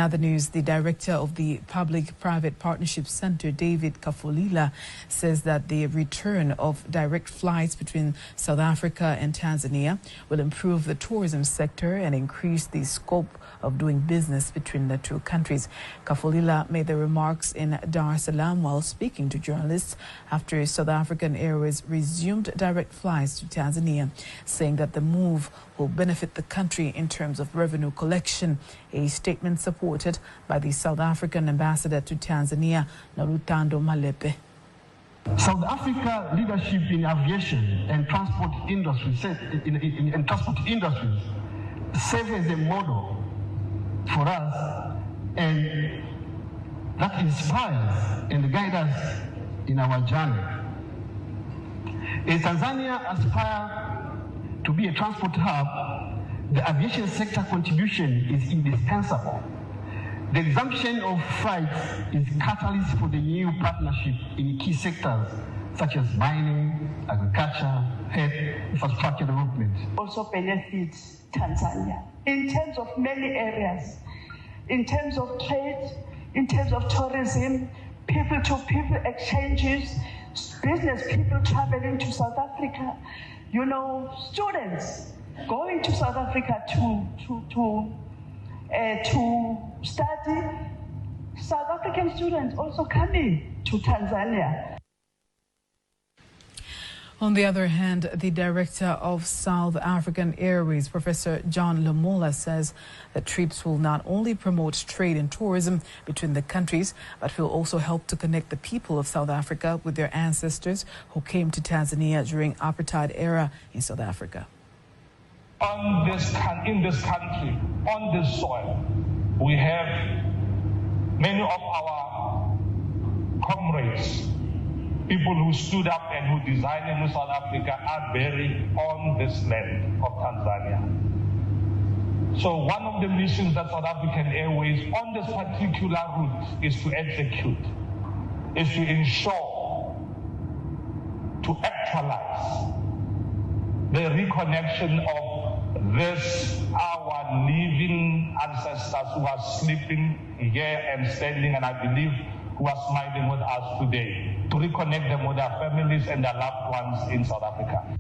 Other news, the director of the Public-Private Partnership Center, David Kafolila, says that the return of direct flights between South Africa and Tanzania will improve the tourism sector and increase the scope of doing business between the two countries. Kafolila made the remarks in Dar es Salaam while speaking to journalists after South African Airways resumed direct flights to Tanzania, saying that the move will benefit the country in terms of revenue collection. A statement supported by the South African ambassador to Tanzania, Narutando Malepe. South Africa leadership in aviation and transport industries serve as a model for us, and that inspires and guides us in our journey. As Tanzania aspires to be a transport hub, the aviation sector contribution is indispensable. The resumption of flights is catalyst for the new partnership in key sectors such as mining, agriculture, health, infrastructure development. Also benefits Tanzania in terms of many areas, in terms of trade, in terms of tourism, people-to-people exchanges, business people traveling to South Africa, you know, students going to South Africa to study, South African students also coming to Tanzania. On the other hand, the director of South African Airways, Professor John Lamola, says that trips will not only promote trade and tourism between the countries, but will also help to connect the people of South Africa with their ancestors who came to Tanzania during apartheid era in South Africa. In this country, on this soil, we have many of our comrades, people who stood up and who designed a new South Africa, are buried on this land of Tanzania. So one of the missions that South African Airways on this particular route is to execute, is to ensure, to actualize the reconnection of this, our living ancestors who are sleeping here and standing, and I believe who are smiling with us today, to reconnect them with their families and their loved ones in South Africa.